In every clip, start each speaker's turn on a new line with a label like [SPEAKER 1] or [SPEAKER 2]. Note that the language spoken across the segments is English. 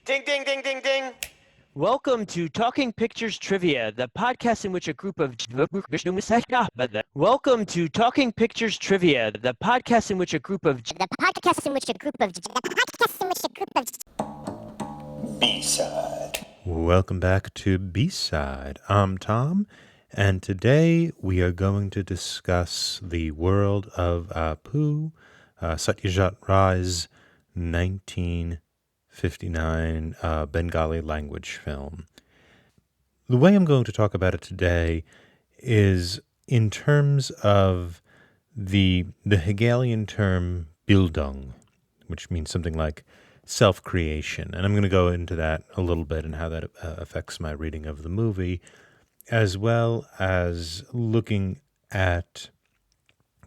[SPEAKER 1] Ding, ding, ding, ding, ding.
[SPEAKER 2] Welcome to Talking Pictures Trivia, the podcast in which a group of Welcome to Talking Pictures Trivia, the podcast in which a group of
[SPEAKER 3] B-side.
[SPEAKER 4] Welcome back to B-side. I'm Tom, and today we are going to discuss the world of Apu, Satyajit Ray's 1959 Bengali language film. The way I'm going to talk about it today is in terms of the Hegelian term Bildung, which means something like self-creation. And I'm going to go into that a little bit and how that affects my reading of the movie, as well as looking at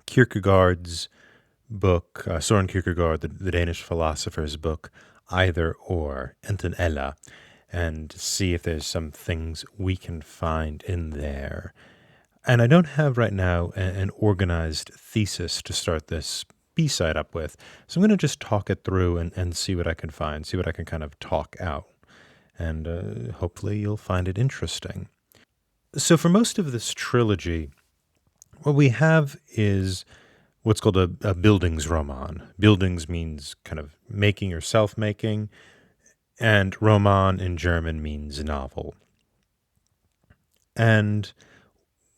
[SPEAKER 4] Kierkegaard's book, Søren Kierkegaard, the Danish philosopher's book, Either or, Enten eller, and see if there's some things we can find in there. And I don't have right now an organized thesis to start this B-side up with, so I'm going to just talk it through and see what I can find, see what I can kind of talk out, and hopefully you'll find it interesting. So for most of this trilogy, what we have is what's called a Bildungsroman. Bildungs means kind of making or self-making, and Roman in German means novel. And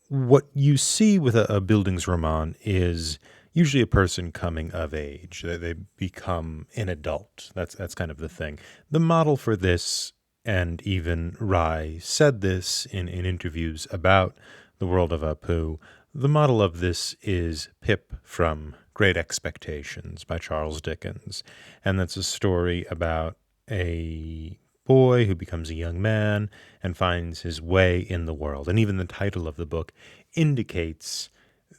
[SPEAKER 4] what you see with a Bildungsroman is usually a person coming of age. They become an adult. That's kind of the thing. The model for this, and even Rai said this in interviews about the world of Apu, the model of this is Pip from Great Expectations by Charles Dickens. And that's a story about a boy who becomes a young man and finds his way in the world. And even the title of the book indicates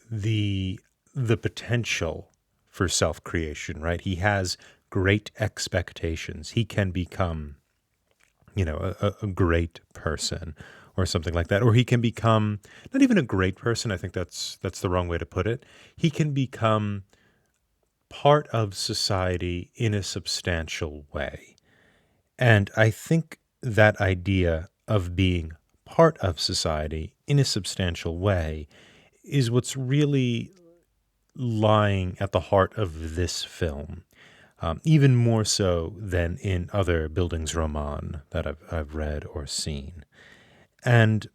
[SPEAKER 4] the potential for self-creation, right? He has great expectations. He can become, a great person or something like that. Or he can become not even a great person. I think that's the wrong way to put it. He can become part of society in a substantial way. And I think that idea of being part of society in a substantial way is what's really lying at the heart of this film, even more so than in other Bildungsroman that I've read or seen. And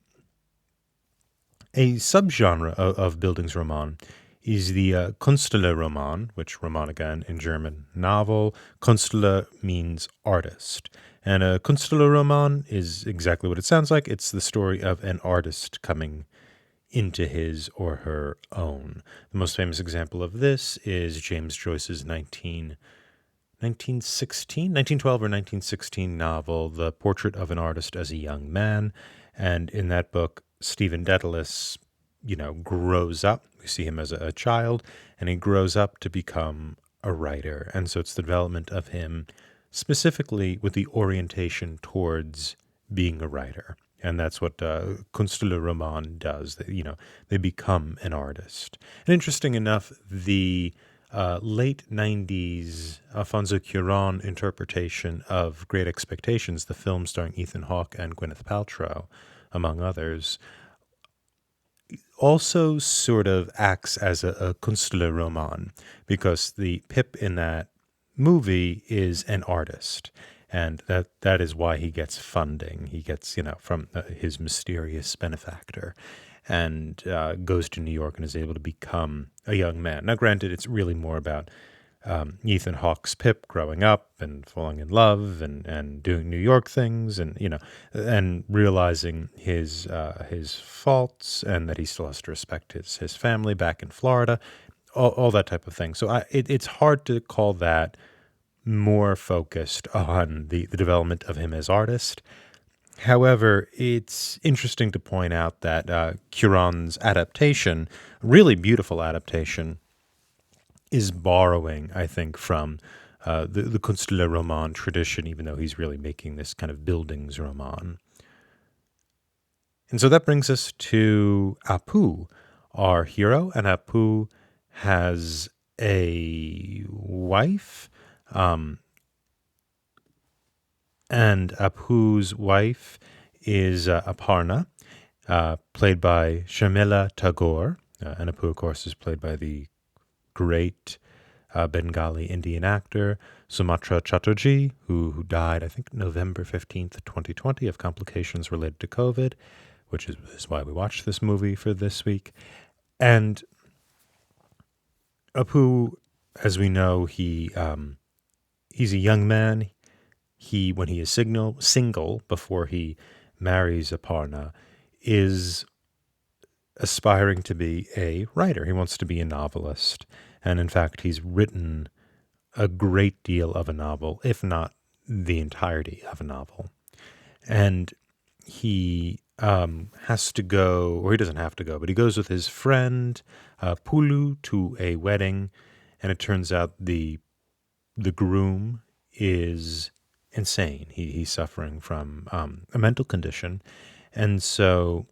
[SPEAKER 4] a subgenre of Bildungsroman is the Künstler Roman, which Roman again in German, novel. Künstler means artist. And a Künstler Roman is exactly what it sounds like. It's the story of an artist coming into his or her own. The most famous example of this is James Joyce's 1912 or 1916 novel, The Portrait of an Artist as a Young Man. And in that book, Stephen Dedalus, grows up. We see him as a child, and he grows up to become a writer. And so it's the development of him specifically with the orientation towards being a writer. And that's what Künstler Roman does. They become an artist. And interesting enough, the late 90s Alfonso Cuarón interpretation of Great Expectations, the film starring Ethan Hawke and Gwyneth Paltrow, among others, also sort of acts as a Künstler Roman, because the Pip in that movie is an artist. And that is why he gets funding. He gets, from his mysterious benefactor, and goes to New York and is able to become a young man. Now, granted, it's really more about Ethan Hawke's Pip growing up and falling in love and doing New York things and realizing his faults and that he still has to respect his family back in Florida, all that type of thing. So it's hard to call that more focused on the development of him as artist. However, it's interesting to point out that Cuarón's adaptation, really beautiful adaptation, is borrowing, I think, from the Künstler Roman tradition, even though he's really making this kind of Bildungsroman. And so that brings us to Apu, our hero, and Apu has a wife, And Apu's wife is Aparna, played by Sharmila Tagore. And Apu, of course, is played by the great Bengali Indian actor Sumatra Chatterjee, who died, I think, November 15th, 2020, of complications related to COVID, which is why we watched this movie for this week. And Apu, as we know, he's a young man. When he is single before he marries Aparna, is aspiring to be a writer. He wants to be a novelist. And in fact, he's written a great deal of a novel, if not the entirety of a novel. And he has to go, or he doesn't have to go, but he goes with his friend Pulu to a wedding. And it turns out the groom is insane. He's suffering from a mental condition. And so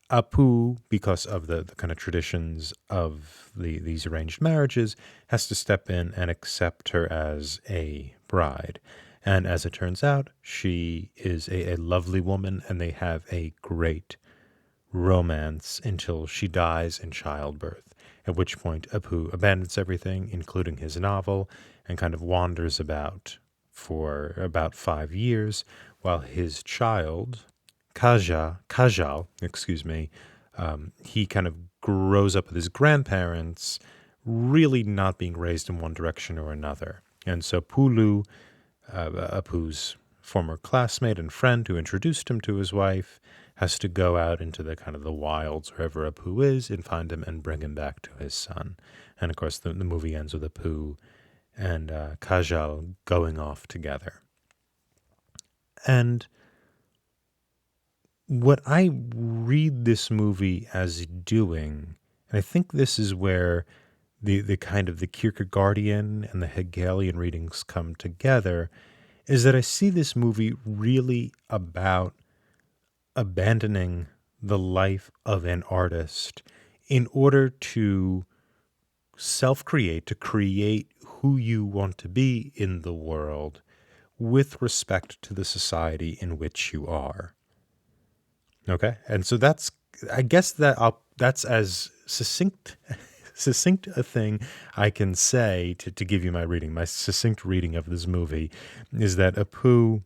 [SPEAKER 4] Apu, because of the kind of traditions of these arranged marriages, has to step in and accept her as a bride. And as it turns out, she is a lovely woman, and they have a great romance until she dies in childbirth, at which point Apu abandons everything, including his novel, and kind of wanders about for about 5 years, while his child, Kajal, he kind of grows up with his grandparents, really not being raised in one direction or another. And so Pulu, Apu's former classmate and friend who introduced him to his wife, has to go out into the kind of the wilds wherever Apu is and find him and bring him back to his son. And of course, the movie ends with Apu and Kajal going off together. And what I read this movie as doing, and I think this is where the kind of the Kierkegaardian and the Hegelian readings come together, is that I see this movie really about abandoning the life of an artist in order to self-create, to create who you want to be in the world with respect to the society in which you are. Okay? And so that's, I guess that's as succinct a thing I can say to give you my reading. My succinct reading of this movie is that Apu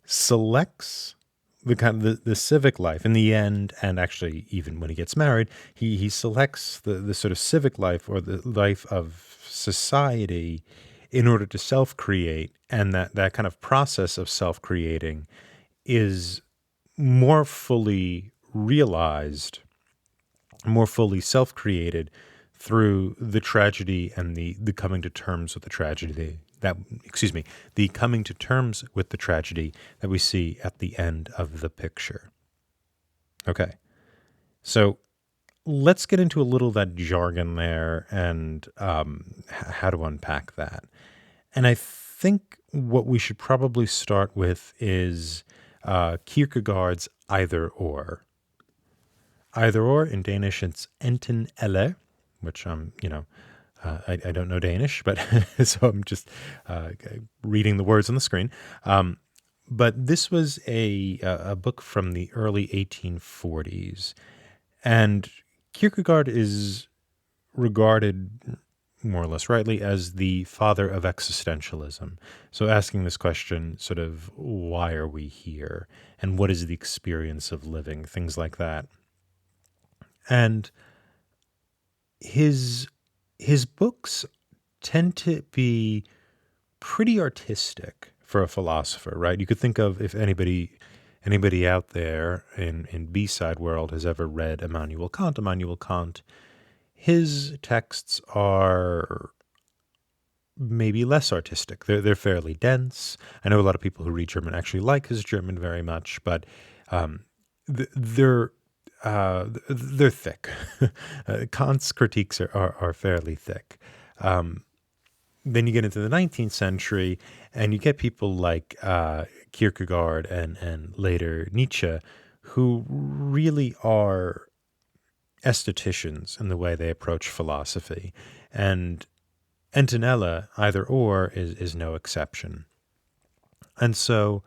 [SPEAKER 4] selects the kind of the civic life in the end, and actually even when he gets married, he selects the sort of civic life or the life of society in order to self-create, and that kind of process of self-creating is more fully realized, more fully self-created through the tragedy and the coming to terms with the tragedy the coming to terms with the tragedy that we see at the end of the picture. Okay, so let's get into a little of that jargon there and how to unpack that. And I think what we should probably start with is Kierkegaard's either or. Either or, in Danish it's enten eller, which I don't know Danish, but so I'm just reading the words on the screen. But this was a book from the early 1840s, and Kierkegaard is regarded, more or less rightly, as the father of existentialism. So asking this question, sort of, why are we here? And what is the experience of living? Things like that. And his books tend to be pretty artistic for a philosopher, right? You could think of, if anybody out there in B-side world has ever read Immanuel Kant, his texts are maybe less artistic. They're fairly dense. I know a lot of people who read German actually like his German very much, but they're thick. Kant's critiques are fairly thick. Then you get into the 19th century, and you get people like Kierkegaard and later Nietzsche, who really are estheticians in the way they approach philosophy. And Antonella, either or, is no exception. And so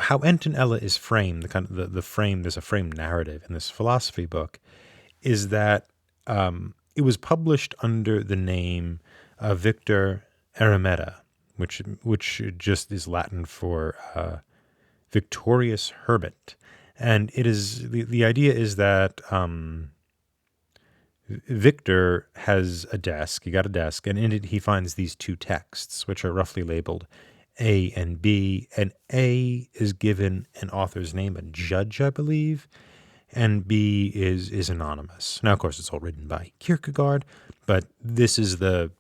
[SPEAKER 4] how Ella is framed, the kind of the frame, there's a frame narrative in this philosophy book, is that it was published under the name Victor Eremita, which just is Latin for victorious hermit. And it is the idea is that Victor has a desk. He got a desk, and in it he finds these two texts, which are roughly labeled A and B. And A is given an author's name, a judge, I believe, and B is anonymous. Now, of course, it's all written by Kierkegaard, but this is the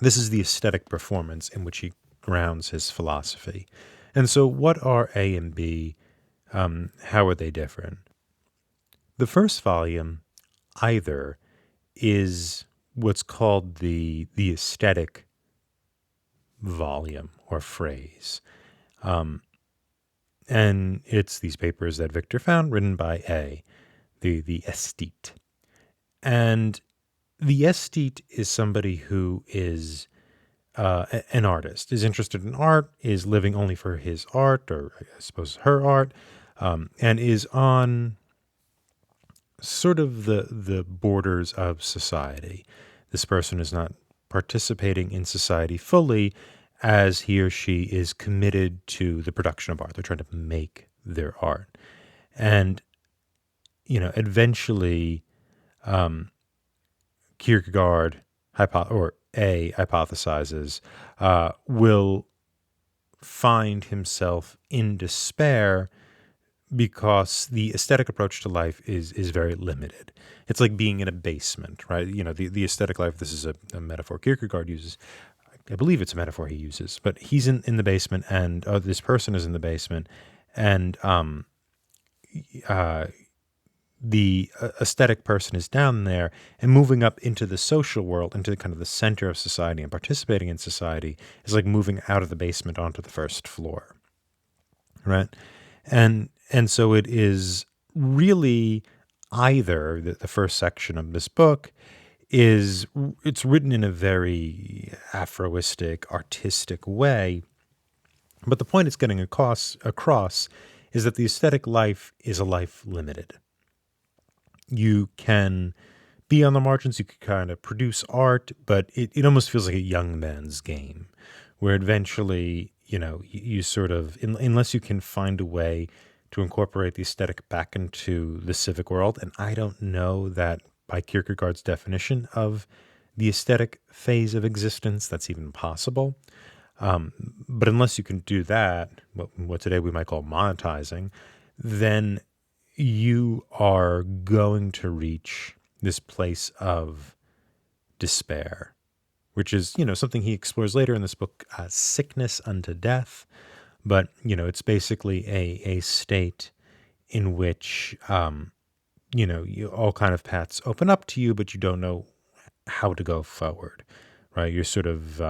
[SPEAKER 4] aesthetic performance in which he grounds his philosophy. And so, what are A and B? How are they different? The first volume, either, is what's called the aesthetic volume or phrase. And it's these papers that Victor found written by A, the aesthete. And the aesthete is somebody who is an artist, is interested in art, is living only for his art, or I suppose her art, and is on sort of the borders of society. This person is not participating in society fully as he or she is committed to the production of art. They're trying to make their art. And, eventually Kierkegaard hypothesizes will find himself in despair because the aesthetic approach to life is very limited. It's like being in a basement, right? The aesthetic life, this is a metaphor Kierkegaard uses. I believe it's a metaphor he uses, but he's in the basement, and this person is in the basement, and the aesthetic person is down there, and moving up into the social world, into kind of the center of society and participating in society is like moving out of the basement onto the first floor, right? And so it is really either the first section of this book it's written in a very Afroistic, artistic way, but the point it's getting across is that the aesthetic life is a life limited. You can be on the margins, you can kind of produce art, but it almost feels like a young man's game, where eventually, you sort of, unless you can find a way to incorporate the aesthetic back into the civic world, and I don't know that by Kierkegaard's definition of the aesthetic phase of existence that's even possible. But unless you can do that, what today we might call monetizing, then you are going to reach this place of despair, which is, something he explores later in this book, Sickness Unto Death. But, it's basically a state in which, you all kind of paths open up to you, but you don't know how to go forward, right? You're sort of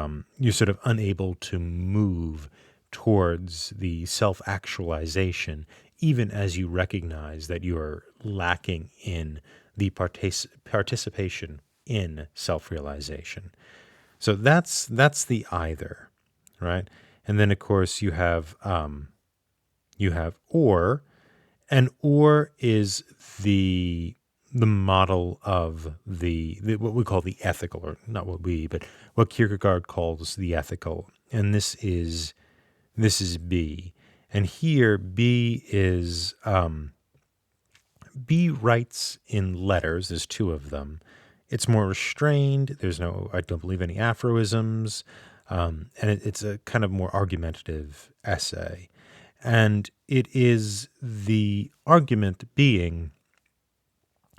[SPEAKER 4] unable to move towards the self-actualization, even as you recognize that you are lacking in the participation in self-realization. So that's the either, right? And then of course you have or, and or is the model of the what we call the ethical, or not what we, but what Kierkegaard calls the ethical. And this is B. And here B is B writes in letters. There's two of them. It's more restrained. There's no, I don't believe, any aphorisms. And it's a kind of more argumentative essay. And it is the argument being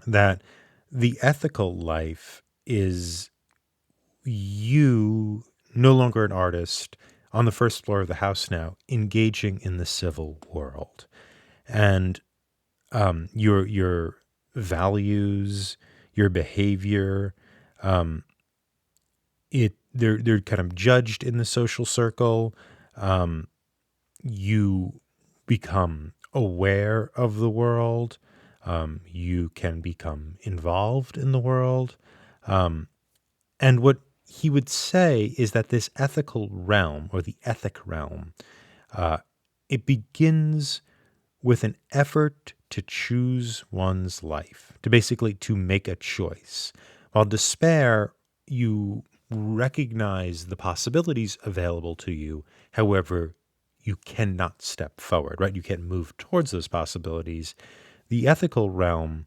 [SPEAKER 4] that the ethical life is you, no longer an artist, on the first floor of the house now, engaging in the civil world. And your values, your behavior, they're kind of judged in the social circle. You become aware of the world. You can become involved in the world. And what he would say is that this ethical realm, or the ethic realm, it begins with an effort to choose one's life, to basically to make a choice. While despair, you recognize the possibilities available to you. However, you cannot step forward, right? You can't move towards those possibilities. The ethical realm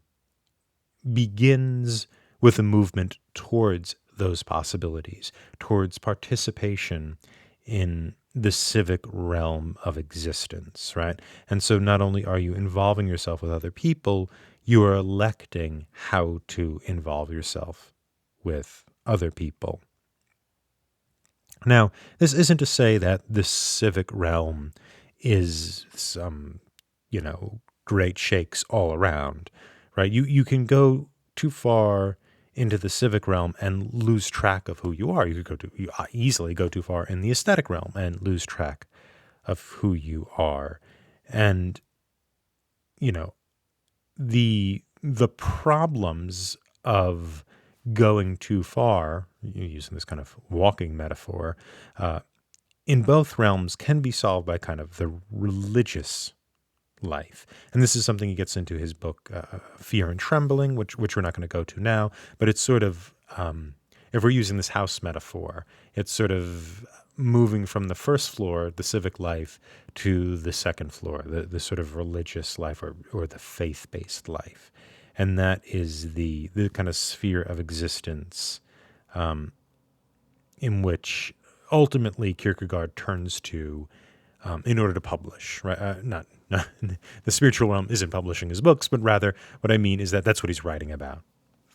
[SPEAKER 4] begins with a movement towards those possibilities, towards participation in the civic realm of existence, right? And so not only are you involving yourself with other people, you are electing how to involve yourself with other people. Now, this isn't to say that the civic realm is some, great shakes all around, right? You can go too far into the civic realm and lose track of who you are. You easily go too far in the aesthetic realm and lose track of who you are. And, you know, the problems of going too far, using this kind of walking metaphor, in both realms can be solved by kind of the religious life. And this is something he gets into his book, Fear and Trembling, which we're not going to go to now, but it's sort of, if we're using this house metaphor, it's sort of moving from the first floor, the civic life, to the second floor, the sort of religious life, or the faith-based life. And that is the kind of sphere of existence in which ultimately Kierkegaard turns to in order to publish, right? Not the spiritual realm isn't publishing his books, but rather what I mean is that that's what he's writing about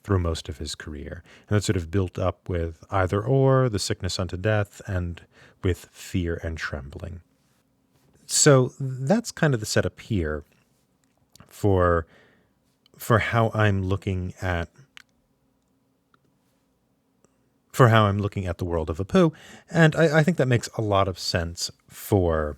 [SPEAKER 4] through most of his career. And that's sort of built up with Either or, The Sickness Unto Death, and with Fear and Trembling. So that's kind of the setup here for how I'm looking at the world of Apu. And I think that makes a lot of sense for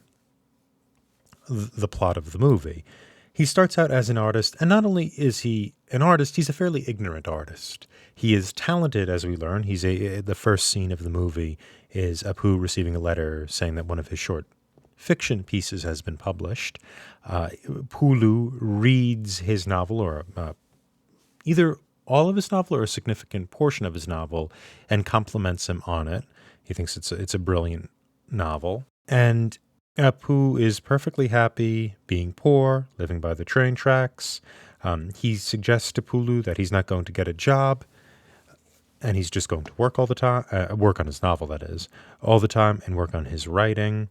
[SPEAKER 4] the plot of the movie. He starts out as an artist, and not only is he an artist, he's a fairly ignorant artist. He is talented, as we learn. The first scene of the movie is Apu receiving a letter saying that one of his short fiction pieces has been published. Pulu reads his novel, or either all of his novel or a significant portion of his novel, and compliments him on it. He thinks it's a brilliant novel. And Apu is perfectly happy being poor, living by the train tracks. He suggests to Pulu that he's not going to get a job, and he's just going to work all the time, work on his novel, that is, all the time, and work on his writing.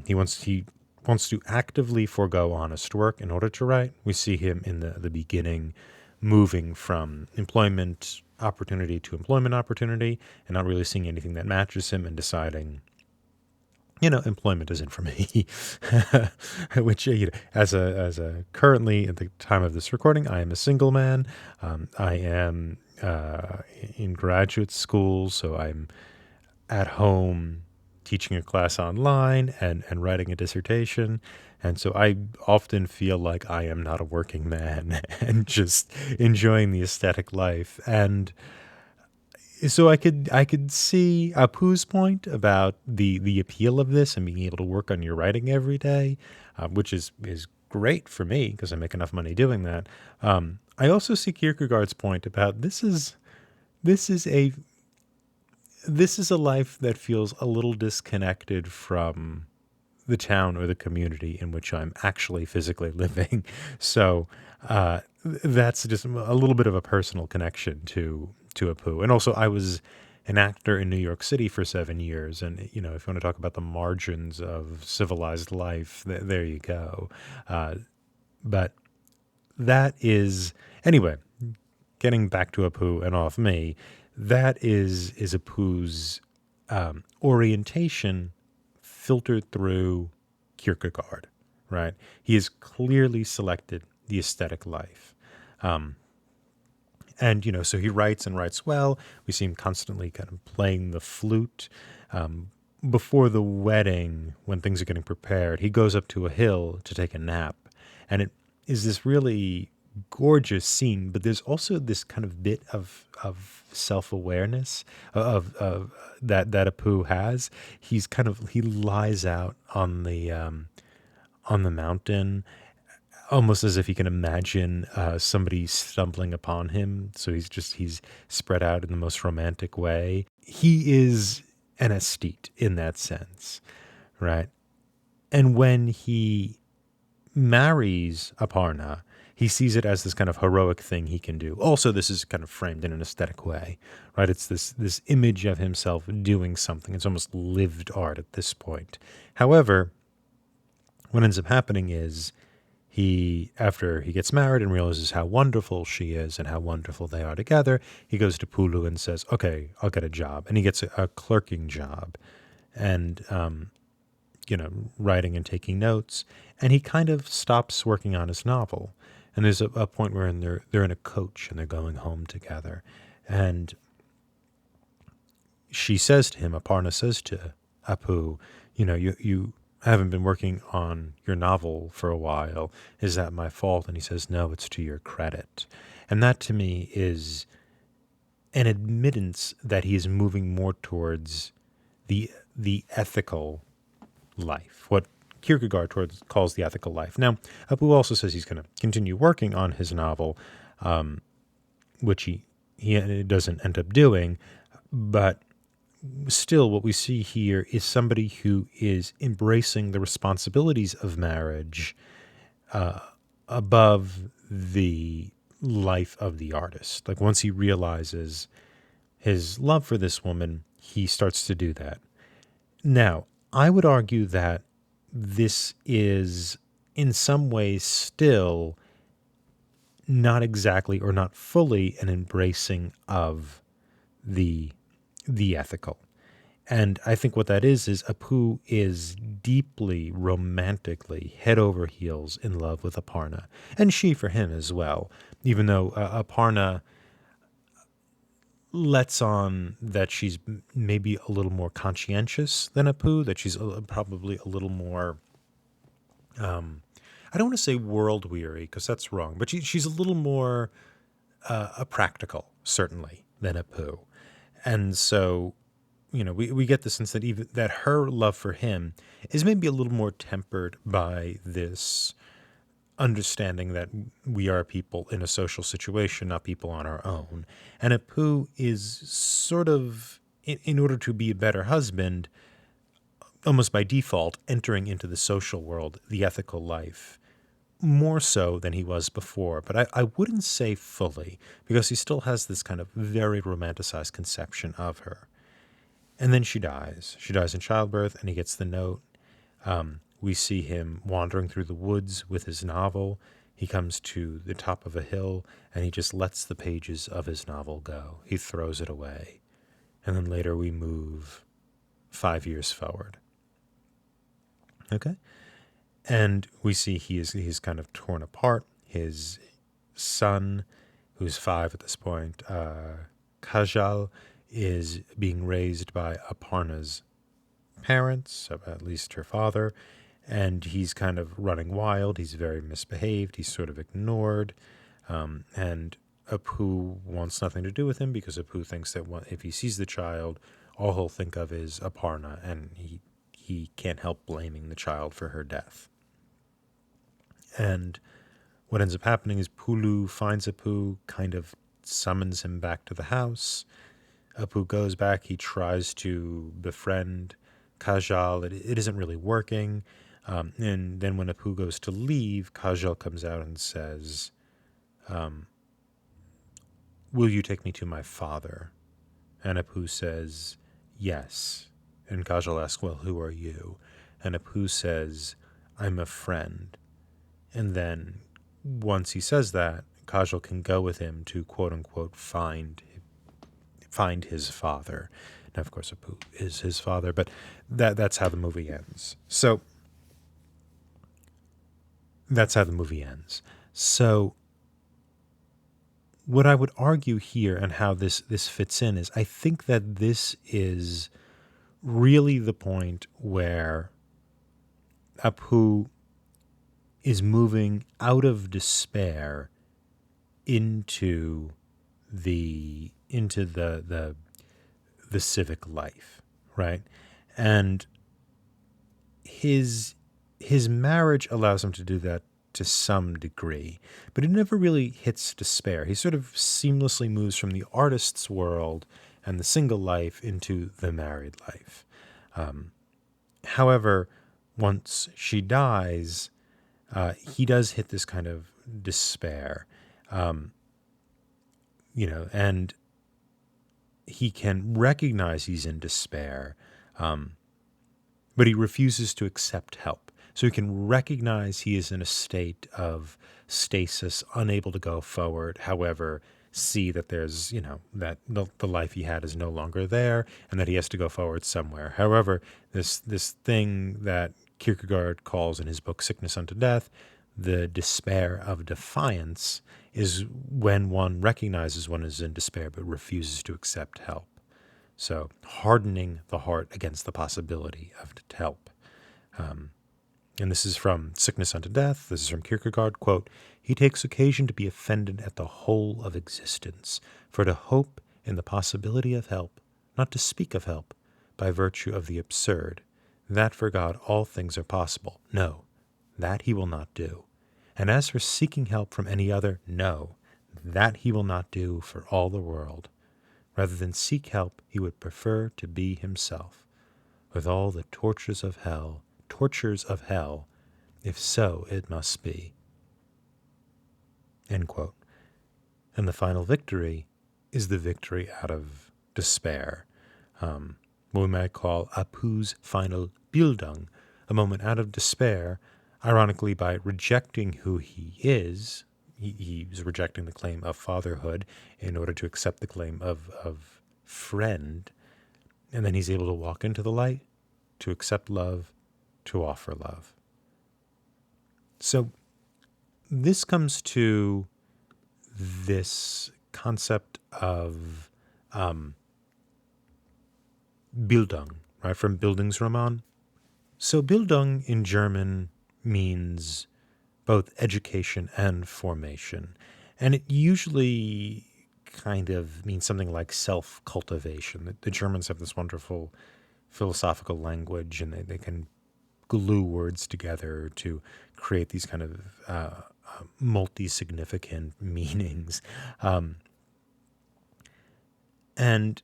[SPEAKER 4] He wants to actively forego honest work in order to write. We see him in the beginning moving from employment opportunity to employment opportunity and not really seeing anything that matches him, and deciding, employment isn't for me. Which, as a currently at the time of this recording, I am a single man. I am in graduate school, so I'm at home teaching a class online and writing a dissertation. And so I often feel like I am not a working man and just enjoying the aesthetic life. And so I could see Apu's point about the appeal of this and being able to work on your writing every day, which is great for me because I make enough money doing that. I also see Kierkegaard's point about this is a life that feels a little disconnected from the town or the community in which I'm actually physically living. So that's just a little bit of a personal connection to Apu. And also, I was an actor in New York City for 7 years. And, if you want to talk about the margins of civilized life, there you go. But that is, anyway, getting back to Apu and off me, that is Apu's orientation filtered through Kierkegaard, right? He has clearly selected the aesthetic life. And, so he writes and writes well. We see him constantly kind of playing the flute. Before the wedding, when things are getting prepared, he goes up to a hill to take a nap. And it is this really gorgeous scene, but there's also this kind of bit of self-awareness of that Apu has. He lies out on the mountain, almost as if he can imagine somebody stumbling upon him. So he's spread out in the most romantic way. He is an aesthete in that sense, right? And when he marries Aparna, he sees it as this kind of heroic thing he can do. Also, this is kind of framed in an aesthetic way, right? It's this image of himself doing something. It's almost lived art at this point. However, what ends up happening is after he gets married and realizes how wonderful she is and how wonderful they are together, he goes to Pulu and says, "Okay, I'll get a job," and he gets a clerking job, and writing and taking notes, and he kind of stops working on his novel. And there's a point where they're in a coach and they're going home together, and Aparna says to Apu, you haven't been working on your novel for a while. Is that my fault? And he says, no, it's to your credit. And that to me is an admittance that he is moving more towards the ethical life, what Kierkegaard calls the ethical life. Now, Apu also says he's going to continue working on his novel, which he doesn't end up doing, but still what we see here is somebody who is embracing the responsibilities of marriage above the life of the artist. Like once he realizes his love for this woman, he starts to do that. Now, I would argue that this is in some ways still not exactly or not fully an embracing of the ethical. And I think what that is Apu is deeply, romantically, head over heels in love with Aparna. And she for him as well, even though Aparna lets on that she's maybe a little more conscientious than Apu, that she's probably a little more, I don't want to say world weary, because that's wrong, but she's a little more practical, certainly, than Apu. And so, we get the sense that even that her love for him is maybe a little more tempered by this understanding that we are people in a social situation, not people on our own. And Apu is sort of, in order to be a better husband, almost by default, entering into the social world, the ethical life, more so than he was before. But I wouldn't say fully, because he still has this kind of very romanticized conception of her. And then she dies. She dies in childbirth, and he gets the note. We see him wandering through the woods with his novel. He comes to the top of a hill, and he just lets the pages of his novel go. He throws it away. And then later we move 5 years forward. Okay? And we see he's kind of torn apart. His son, who's 5 at this point, Kajal, is being raised by Aparna's parents, at least her father, and he's kind of running wild. He's very misbehaved. He's sort of ignored, and Apu wants nothing to do with him because Apu thinks that if he sees the child, all he'll think of is Aparna, and he can't help blaming the child for her death. And what ends up happening is Pulu finds Apu, kind of summons him back to the house. Apu goes back. He tries to befriend Kajal. It isn't really working. And then when Apu goes to leave, Kajal comes out and says, will you take me to my father? And Apu says, yes. And Kajal asks, well, who are you? And Apu says, I'm a friend. And then once he says that, Kajal can go with him to quote unquote find his father. Now, of course, Apu is his father, but that's how the movie ends. So that's how the movie ends. So what I would argue here and how this fits in is I think that this is really the point where Apu is moving out of despair into the civic life, right? And his marriage allows him to do that to some degree, but it never really hits despair. He sort of seamlessly moves from the artist's world and the single life into the married life. However, once she dies, he does hit this kind of despair, and he can recognize he's in despair, but he refuses to accept help. So he can recognize he is in a state of stasis, unable to go forward. However, see that there's, that the life he had is no longer there and that he has to go forward somewhere. However, this thing that Kierkegaard calls in his book Sickness Unto Death, the despair of defiance, is when one recognizes one is in despair but refuses to accept help. So hardening the heart against the possibility of help. And this is from Sickness Unto Death. This is from Kierkegaard. Quote, "He takes occasion to be offended at the whole of existence, for to hope in the possibility of help, not to speak of help, by virtue of the absurd, that for God all things are possible. No, that he will not do. And as for seeking help from any other, no, that he will not do for all the world. Rather than seek help, he would prefer to be himself, with all the tortures of hell, if so it must be." End quote. And the final victory is the victory out of despair, what we might call Apu's final Bildung, a moment out of despair, ironically by rejecting who he is. He's rejecting the claim of fatherhood in order to accept the claim of friend. And then he's able to walk into the light, to accept love, to offer love. So this comes to this concept of Bildung, right, from Bildungsroman. So Bildung in German means both education and formation. And it usually kind of means something like self-cultivation. The Germans have this wonderful philosophical language, and they can glue words together to create these kind of multi-significant meanings. And,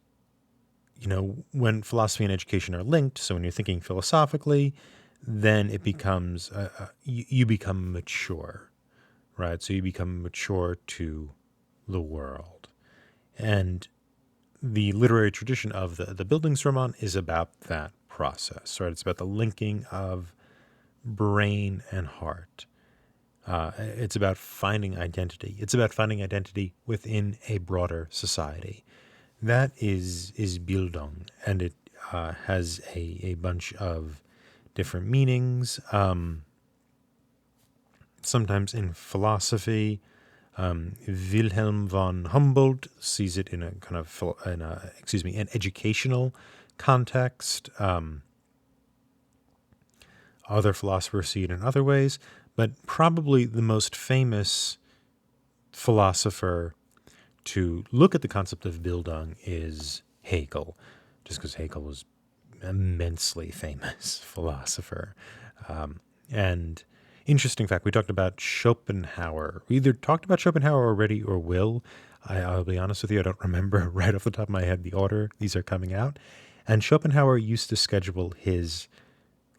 [SPEAKER 4] when philosophy and education are linked, so when you're thinking philosophically, then it becomes, you become mature, right? So you become mature to the world. And the literary tradition of the Bildungsroman is about that process, right? It's about the linking of brain and heart. It's about finding identity. It's about finding identity within a broader society. That is Bildung, and it has a bunch of different meanings. Sometimes in philosophy, Wilhelm von Humboldt sees it in a kind of an educational context. Other philosophers see it in other ways, but probably the most famous philosopher to look at the concept of Bildung is Hegel, just because Hegel was an immensely famous philosopher. And interesting fact, we talked about Schopenhauer. We either talked about Schopenhauer already or will. I'll be honest with you, I don't remember right off the top of my head the order these are coming out. And Schopenhauer used to schedule his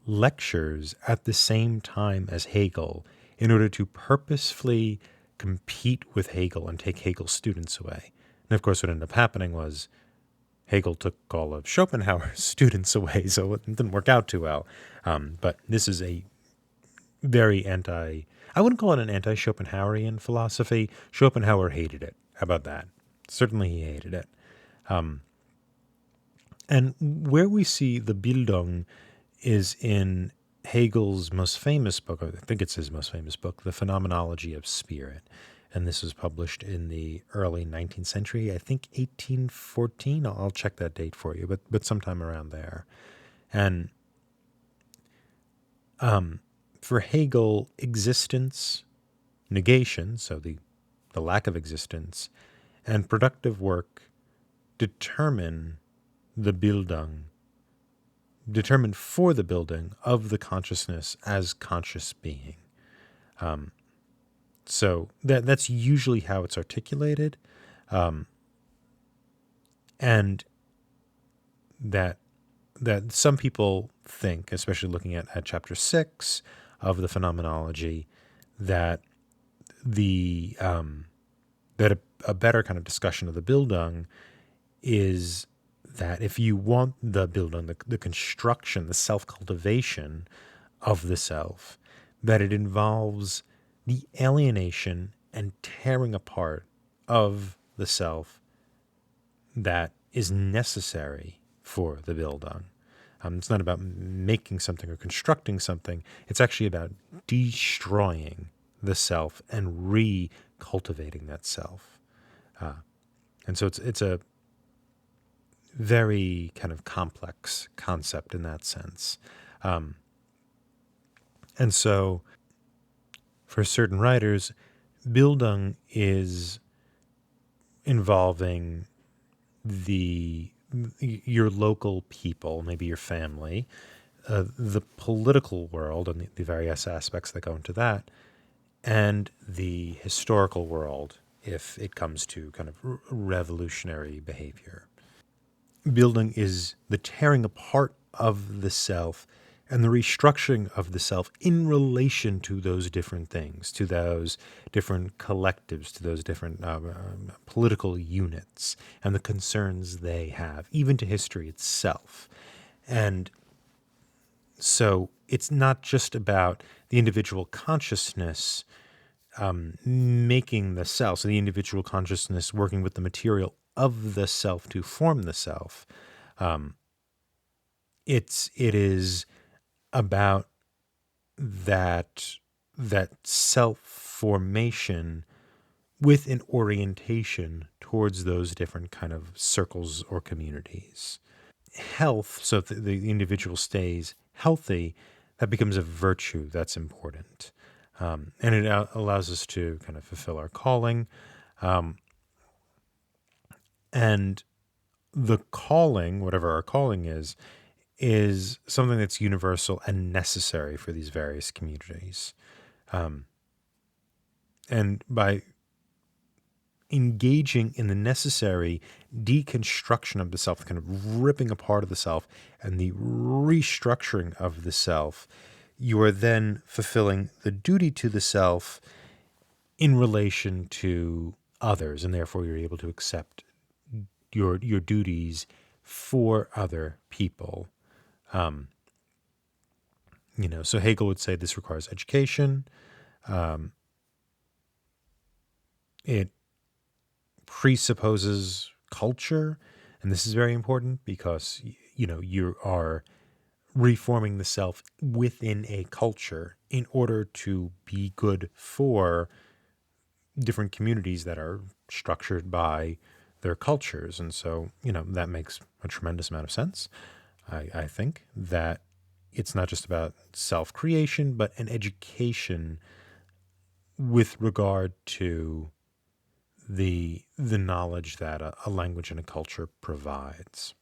[SPEAKER 4] lectures at the same time as Hegel in order to purposefully compete with Hegel and take Hegel's students away. And of course, what ended up happening was Hegel took all of Schopenhauer's students away, so it didn't work out too well. But this is a very I wouldn't call it an anti-Schopenhauerian philosophy. Schopenhauer hated it. How about that? Certainly he hated it. And where we see the Bildung is in Hegel's most famous book, I think it's his most famous book, The Phenomenology of Spirit. And this was published in the early 19th century, I think 1814. I'll check that date for you, but sometime around there. And for Hegel, existence, negation, so the the lack of existence, and productive work determine the Bildung, determine for the building of the consciousness as conscious being. So that's usually how it's articulated, and that some people think, especially looking at chapter 6 of the phenomenology, that the that a better kind of discussion of the Bildung is that if you want the Bildung, the construction, the self-cultivation of the self, that it involves the alienation and tearing apart of the self that is necessary for the Bildung. It's not about making something or constructing something. It's actually about destroying the self and re-cultivating that self. And so it's a very kind of complex concept in that sense. And so for certain writers, Bildung is involving your local people, maybe your family, the political world and the various aspects that go into that, and the historical world if it comes to kind of revolutionary behavior. Bildung is the tearing apart of the self and the restructuring of the self in relation to those different things, to those different collectives, to those different political units and the concerns they have, even to history itself. And so it's not just about the individual consciousness making the self, so the individual consciousness working with the material of the self to form the self. It is about that self formation with an orientation towards those different kind of circles or communities. Health, so if the individual stays healthy, that becomes a virtue that's important. And it allows us to kind of fulfill our calling. And the calling, whatever our calling is something that's universal and necessary for these various communities. And by engaging in the necessary deconstruction of the self, kind of ripping apart of the self and the restructuring of the self, you are then fulfilling the duty to the self in relation to others, and therefore you're able to accept your duties for other people. So Hegel would say this requires education. It presupposes culture, and this is very important because you are reforming the self within a culture in order to be good for different communities that are structured by their cultures. And so that makes a tremendous amount of sense. I think that it's not just about self-creation, but an education with regard to the knowledge that a language and a culture provides.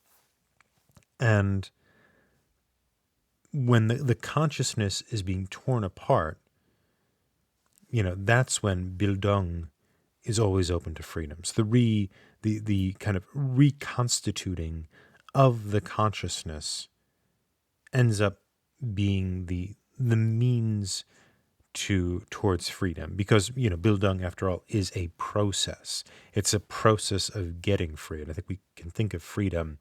[SPEAKER 4] And when the consciousness is being torn apart, that's when Bildung is always open to freedom. So the kind of reconstituting of the consciousness ends up being the means towards freedom, because Bildung, after all, is a process. It's a process of getting free, and I think we can think of freedom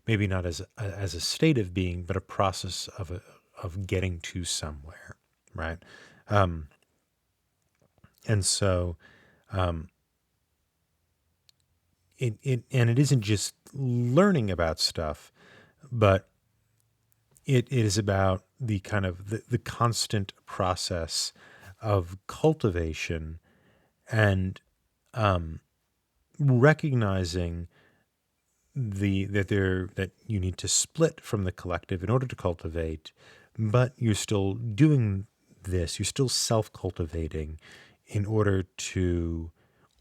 [SPEAKER 4] maybe not as a state of being, but a process of getting to somewhere, right? And so it isn't just learning about stuff, but it is about the kind of the constant process of cultivation and recognizing that you need to split from the collective in order to cultivate, but you're still doing this, you're still self-cultivating in order to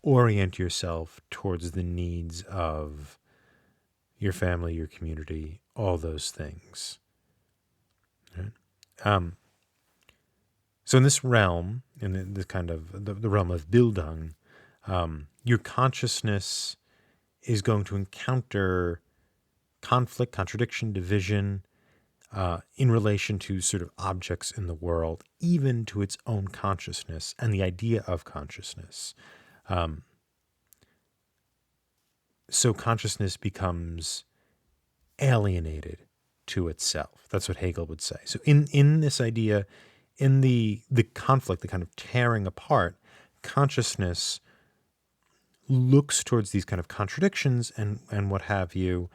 [SPEAKER 4] orient yourself towards the needs of your family, your community, all those things. Right? So in this realm, in the kind of the realm of Bildung, your consciousness is going to encounter conflict, contradiction, division in relation to sort of objects in the world, even to its own consciousness and the idea of consciousness. So consciousness becomes alienated to itself. That's what Hegel would say. So in this idea, in the conflict, the kind of tearing apart, consciousness looks towards these kind of contradictions and what have you,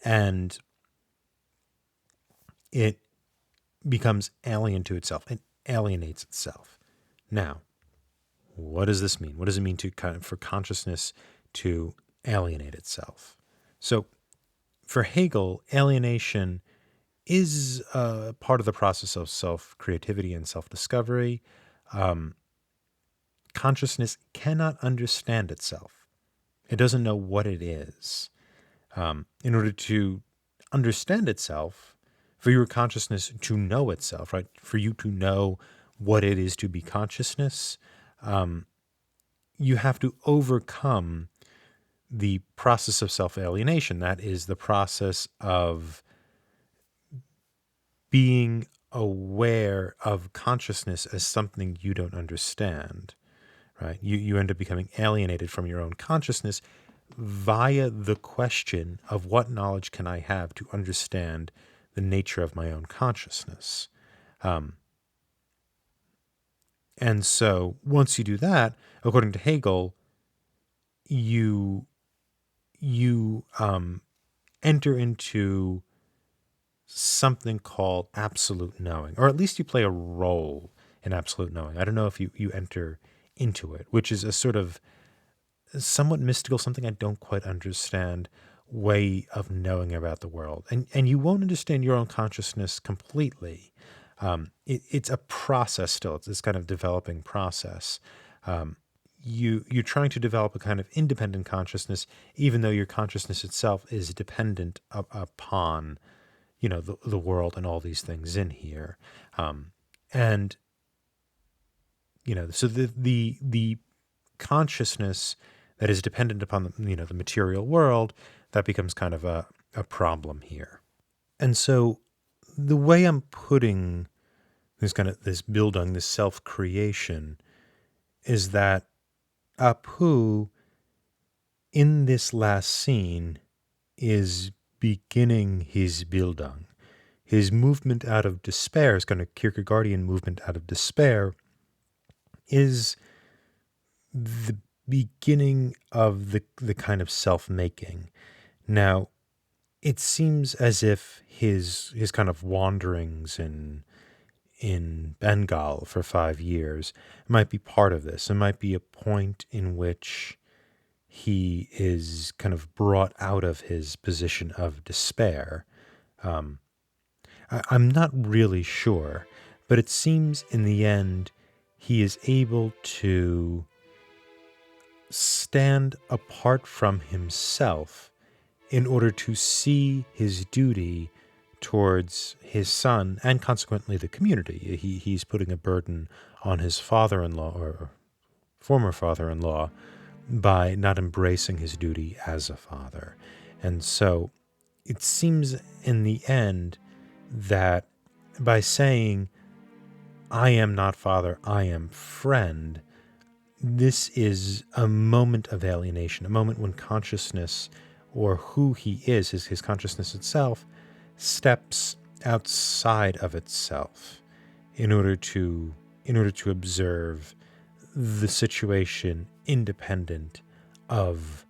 [SPEAKER 4] and it becomes alien to itself and alienates itself. Now, what does this mean? What does it mean for consciousness to alienate itself? So for Hegel, alienation is part of the process of self-creativity and self-discovery. Consciousness cannot understand itself. It doesn't know what it is. In order to understand itself, for your consciousness to know itself, right? For you to know what it is to be consciousness, you have to overcome the process of self-alienation. That is the process of being aware of consciousness as something you don't understand, right? You end up becoming alienated from your own consciousness via the question of what knowledge can I have to understand the nature of my own consciousness. And so once you do that, according to Hegel, you enter into something called absolute knowing, or at least you play a role in absolute knowing. I don't know if you enter into it, which is a sort of somewhat mystical, something I don't quite understand way of knowing about the world. And you won't understand your own consciousness completely. It's a process still. It's this kind of developing process. You're trying to develop a kind of independent consciousness, even though your consciousness itself is dependent upon, the world and all these things in here. And, so the consciousness that is dependent upon the material world, that becomes kind of a problem here. And so the way I'm putting this Bildung, this self-creation, is that Apu, in this last scene, is beginning his Bildung. His movement out of despair, his kind of Kierkegaardian movement out of despair, is the beginning of the kind of self-making. Now, it seems as if his kind of wanderings in Bengal for 5 years might be part of this. It might be a point in which he is kind of brought out of his position of despair. I'm not really sure, but it seems in the end he is able to stand apart from himself in order to see his duty towards his son and consequently the community. He's putting a burden on his father-in-law or former father-in-law by not embracing his duty as a father. And so it seems in the end that by saying, I am not father, I am friend, this is a moment of alienation, a moment when consciousness, or who he is, his consciousness itself, steps outside of itself in order to observe the situation independent of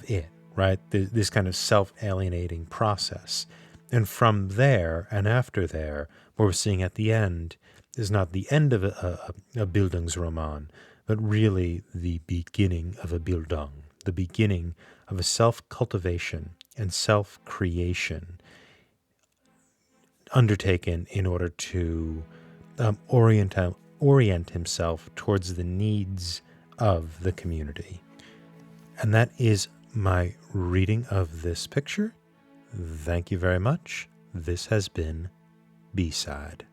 [SPEAKER 4] it, right? This kind of self-alienating process. And from there and after there, what we're seeing at the end is not the end of a Bildungsroman, but really the beginning of a Bildung, the beginning of a self-cultivation and self-creation undertaken in order to orient himself towards the needs of the community. And that is my reading of this picture. Thank you very much. This has been B-Side.